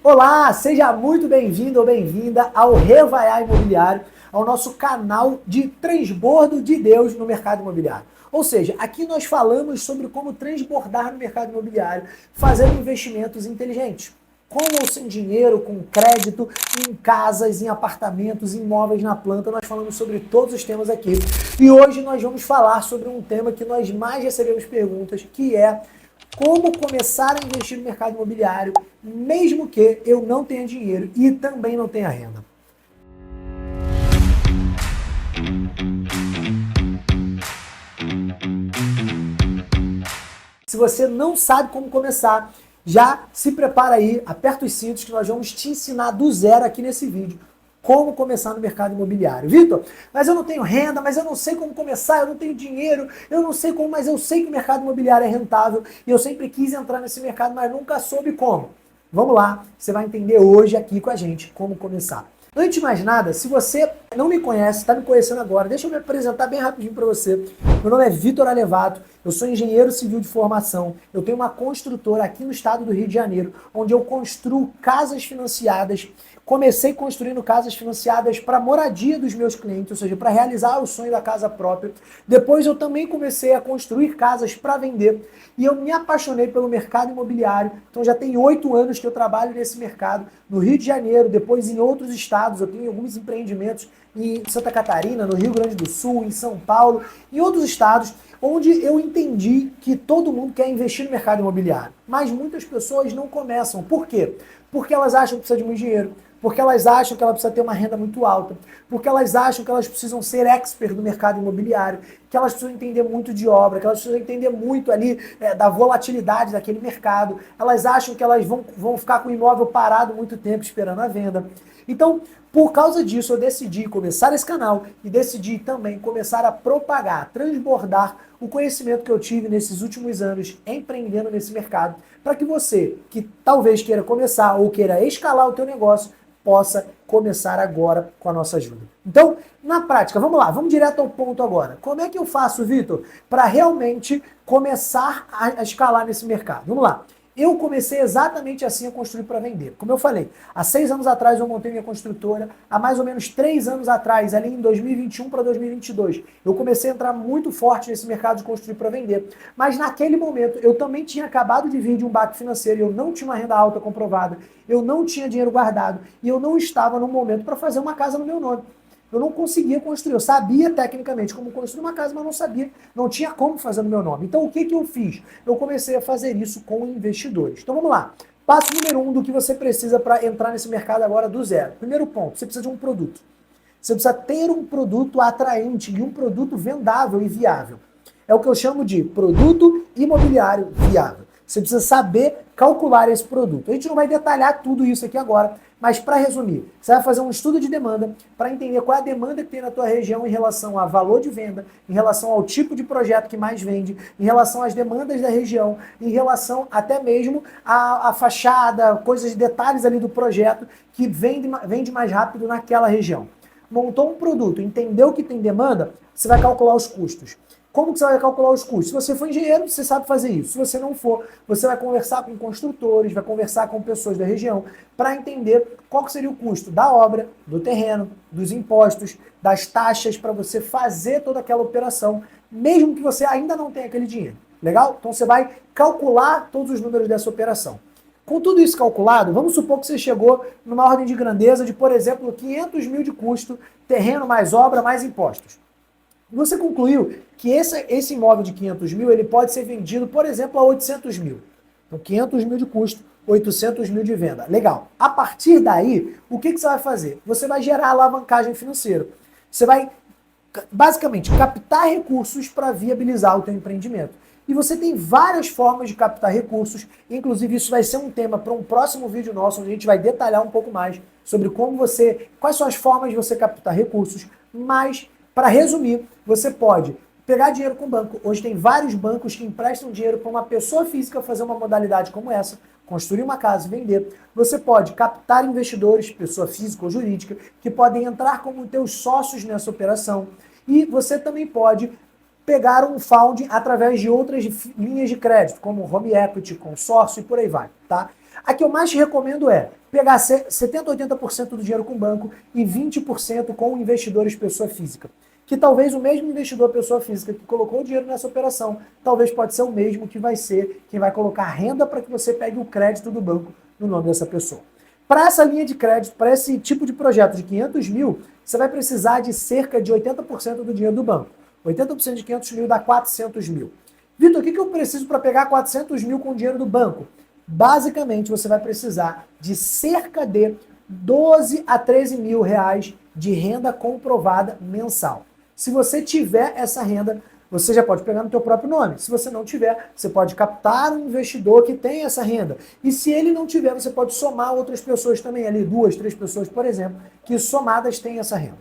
Olá, seja muito bem-vindo ou bem-vinda ao Revaiar Imobiliário, ao nosso canal de transbordo de Deus no mercado imobiliário. Ou seja, aqui nós falamos sobre como transbordar no mercado imobiliário, fazendo investimentos inteligentes. Com ou sem dinheiro, com crédito, em casas, em apartamentos, em imóveis na planta, nós falamos sobre todos os temas aqui. E hoje nós vamos falar sobre um tema que nós mais recebemos perguntas, que é como começar a investir no mercado imobiliário, mesmo que eu não tenha dinheiro e também não tenha renda. Se você não sabe como começar, já se prepara aí, aperta os cintos que nós vamos te ensinar do zero aqui nesse vídeo como começar no mercado imobiliário. Vitor, mas eu não tenho renda, mas eu não sei como começar, eu não tenho dinheiro, eu não sei como, mas eu sei que o mercado imobiliário é rentável e eu sempre quis entrar nesse mercado, mas nunca soube como. Vamos lá, você vai entender hoje aqui com a gente como começar. Antes de mais nada, se você não me conhece, está me conhecendo agora, deixa eu me apresentar bem rapidinho para você. Meu nome é Vitor Alevato, eu sou engenheiro civil de formação, eu tenho uma construtora aqui no estado do Rio de Janeiro, onde eu construo casas financiadas. Comecei construindo casas financiadas para moradia dos meus clientes, ou seja, para realizar o sonho da casa própria. Depois eu também comecei a construir casas para vender e eu me apaixonei pelo mercado imobiliário. Então já tem 8 anos que eu trabalho nesse mercado, no Rio de Janeiro, depois em outros estados. Eu tenho alguns empreendimentos em Santa Catarina, no Rio Grande do Sul, em São Paulo, em outros estados, onde eu entendi que todo mundo quer investir no mercado imobiliário. Mas muitas pessoas não começam. Por quê? Porque elas acham que precisa de muito dinheiro, porque elas acham que ela precisa ter uma renda muito alta, porque elas acham que elas precisam ser expert no mercado imobiliário, que elas precisam entender muito de obra, que elas precisam entender muito ali da volatilidade daquele mercado, elas acham que elas vão ficar com o imóvel parado muito tempo esperando a venda. Então, por causa disso, eu decidi começar esse canal e decidi também começar a propagar, transbordar o conhecimento que eu tive nesses últimos anos empreendendo nesse mercado, para que você, que talvez queira começar ou queira escalar o teu negócio, possa começar agora com a nossa ajuda. Então, na prática, vamos lá, vamos direto ao ponto agora. Como é que eu faço, Vitor, para realmente começar a escalar nesse mercado? Vamos lá. Eu comecei exatamente assim a construir para vender. Como eu falei, há 6 anos atrás eu montei minha construtora, há mais ou menos 3 anos atrás, ali em 2021 para 2022, eu comecei a entrar muito forte nesse mercado de construir para vender. Mas naquele momento eu também tinha acabado de vir de um baque financeiro, eu não tinha uma renda alta comprovada, eu não tinha dinheiro guardado e eu não estava no momento para fazer uma casa no meu nome. Eu não conseguia construir. Eu sabia tecnicamente como construir uma casa, mas não sabia, não tinha como fazer no meu nome. Então o que eu fiz? Eu comecei a fazer isso com investidores. Então vamos lá. Passo número 1 do que você precisa para entrar nesse mercado agora do zero. Primeiro ponto, você precisa de um produto. Você precisa ter um produto atraente e um produto vendável e viável. É o que eu chamo de produto imobiliário viável. Você precisa saber calcular esse produto. A gente não vai detalhar tudo isso aqui agora, mas para resumir, você vai fazer um estudo de demanda para entender qual é a demanda que tem na tua região em relação a valor de venda, em relação ao tipo de projeto que mais vende, em relação às demandas da região, em relação até mesmo à fachada, coisas, detalhes ali do projeto que vende mais rápido naquela região. Montou um produto, entendeu que tem demanda, você vai calcular os custos. Como que você vai calcular os custos? Se você for engenheiro, você sabe fazer isso. Se você não for, você vai conversar com construtores, vai conversar com pessoas da região para entender qual seria o custo da obra, do terreno, dos impostos, das taxas para você fazer toda aquela operação, mesmo que você ainda não tenha aquele dinheiro. Legal? Então você vai calcular todos os números dessa operação. Com tudo isso calculado, vamos supor que você chegou numa ordem de grandeza de, por exemplo, 500 mil de custo, terreno mais obra mais impostos. Você concluiu que esse imóvel de 500 mil ele pode ser vendido, por exemplo, a 800 mil. Então, 500 mil de custo, 800 mil de venda. Legal. A partir daí, o que você vai fazer? Você vai gerar alavancagem financeira. Você vai, basicamente, captar recursos para viabilizar o teu empreendimento. E você tem várias formas de captar recursos, inclusive isso vai ser um tema para um próximo vídeo nosso, onde a gente vai detalhar um pouco mais sobre quais são as formas de você captar recursos, mas para resumir, você pode pegar dinheiro com o banco. Hoje tem vários bancos que emprestam dinheiro para uma pessoa física fazer uma modalidade como essa, construir uma casa e vender. Você pode captar investidores, pessoa física ou jurídica, que podem entrar como teus sócios nessa operação. E você também pode pegar um funding através de outras linhas de crédito, como home equity, consórcio e por aí vai, tá? A que eu mais te recomendo é pegar 70%, 80% do dinheiro com o banco e 20% com investidores pessoa física. Que talvez o mesmo investidor pessoa física que colocou o dinheiro nessa operação, talvez pode ser o mesmo que vai ser quem vai colocar renda para que você pegue o crédito do banco no nome dessa pessoa. Para essa linha de crédito, para esse tipo de projeto de 500 mil, você vai precisar de cerca de 80% do dinheiro do banco. 80% de 500 mil dá 400 mil. Vitor, o que eu preciso para pegar 400 mil com o dinheiro do banco? Basicamente, você vai precisar de cerca de 12 a 13 mil reais de renda comprovada mensal. Se você tiver essa renda, você já pode pegar no teu próprio nome. Se você não tiver, você pode captar um investidor que tem essa renda. E se ele não tiver, você pode somar outras pessoas também, ali 2, 3 pessoas, por exemplo, que somadas têm essa renda.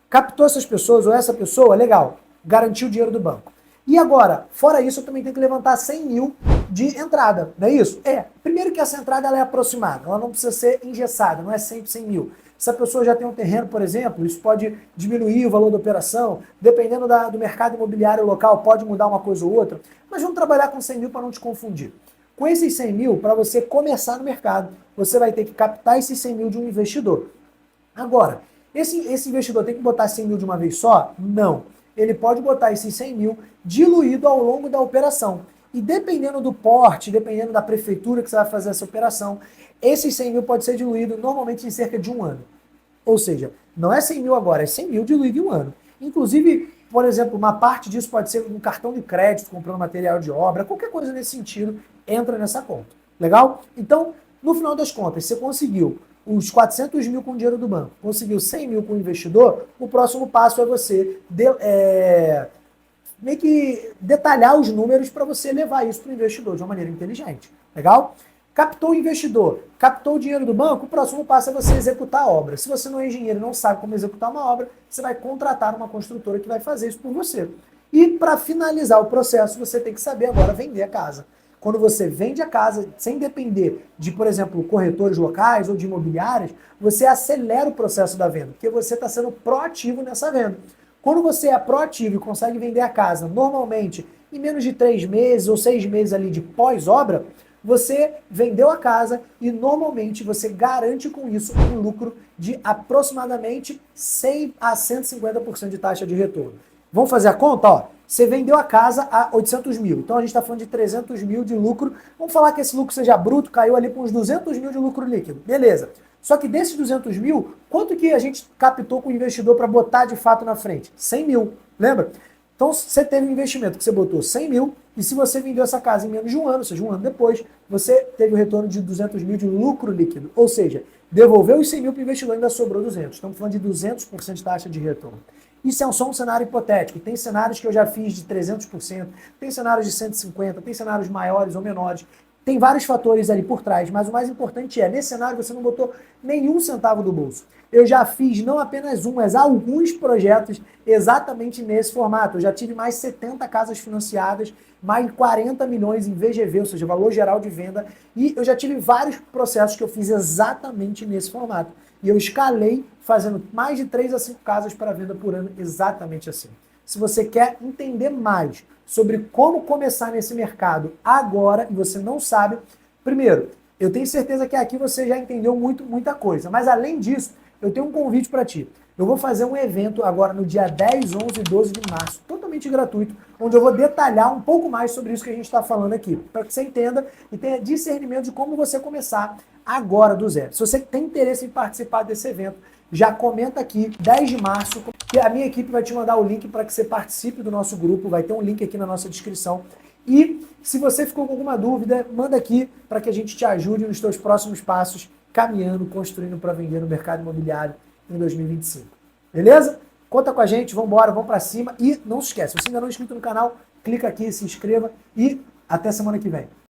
Captou essas pessoas ou essa pessoa, legal, garantiu o dinheiro do banco. E agora, fora isso, eu também tenho que levantar 100 mil de entrada, não é isso? Primeiro que essa entrada ela é aproximada, ela não precisa ser engessada, não é sempre 100 mil. Se a pessoa já tem um terreno, por exemplo, isso pode diminuir o valor da operação, dependendo do mercado imobiliário local, pode mudar uma coisa ou outra, mas vamos trabalhar com 100 mil para não te confundir. Com esses 100 mil, para você começar no mercado, você vai ter que captar esses 100 mil de um investidor. Agora, esse investidor tem que botar 100 mil de uma vez só? Não. Ele pode botar esses 100 mil diluído ao longo da operação. E dependendo do porte, dependendo da prefeitura que você vai fazer essa operação, esses 100 mil pode ser diluído normalmente em cerca de um ano. Ou seja, não é 100 mil agora, é 100 mil diluído em um ano. Inclusive, por exemplo, uma parte disso pode ser um cartão de crédito, comprando material de obra, qualquer coisa nesse sentido entra nessa conta. Legal? Então, no final das contas, você conseguiu os 400 mil com o dinheiro do banco, conseguiu 100 mil com o investidor, o próximo passo é você meio que detalhar os números para você levar isso para o investidor de uma maneira inteligente. Legal? Captou o investidor, captou o dinheiro do banco, o próximo passo é você executar a obra. Se você não é engenheiro e não sabe como executar uma obra, você vai contratar uma construtora que vai fazer isso por você. E para finalizar o processo, você tem que saber agora vender a casa. Quando você vende a casa, sem depender de, por exemplo, corretores locais ou de imobiliárias, você acelera o processo da venda, porque você está sendo proativo nessa venda. Quando você é proativo e consegue vender a casa, normalmente em menos de 3 meses ou 6 meses ali de pós-obra, você vendeu a casa e normalmente você garante com isso um lucro de aproximadamente 100 a 150% de taxa de retorno. Vamos fazer a conta? Ó, você vendeu a casa a 800 mil, então a gente está falando de 300 mil de lucro. Vamos falar que esse lucro seja bruto, caiu ali para uns 200 mil de lucro líquido. Beleza. Só que desses 200 mil, quanto que a gente captou com o investidor para botar de fato na frente? 100 mil, lembra? Então você teve um investimento que você botou 100 mil e se você vendeu essa casa em menos de um ano, ou seja, um ano depois, você teve o retorno de 200 mil de lucro líquido. Ou seja, devolveu os 100 mil para o investidor e ainda sobrou 200. Estamos falando de 200% de taxa de retorno. Isso é só um cenário hipotético. Tem cenários que eu já fiz de 300%, tem cenários de 150%, tem cenários maiores ou menores. Tem vários fatores ali por trás, mas o mais importante é, nesse cenário você não botou nenhum centavo do bolso. Eu já fiz não apenas um, mas alguns projetos exatamente nesse formato. Eu já tive mais 70 casas financiadas, mais 40 milhões em VGV, ou seja, valor geral de venda, e eu já tive vários processos que eu fiz exatamente nesse formato. E eu escalei fazendo mais de 3 a 5 casas para venda por ano, exatamente assim. Se você quer entender mais sobre como começar nesse mercado agora e você não sabe, primeiro, eu tenho certeza que aqui você já entendeu muita coisa, mas além disso, eu tenho um convite para ti. Eu vou fazer um evento agora no dia 10, 11 e 12 de março, totalmente gratuito, onde eu vou detalhar um pouco mais sobre isso que a gente está falando aqui, para que você entenda e tenha discernimento de como você começar agora do zero. Se você tem interesse em participar desse evento, já comenta aqui, 10 de março, que a minha equipe vai te mandar o link para que você participe do nosso grupo, vai ter um link aqui na nossa descrição. E se você ficou com alguma dúvida, manda aqui para que a gente te ajude nos seus próximos passos, caminhando, construindo para vender no mercado imobiliário em 2025. Beleza? Conta com a gente, vamos embora, vamos para cima. E não se esquece, se você ainda não é inscrito no canal, clica aqui, se inscreva e até semana que vem.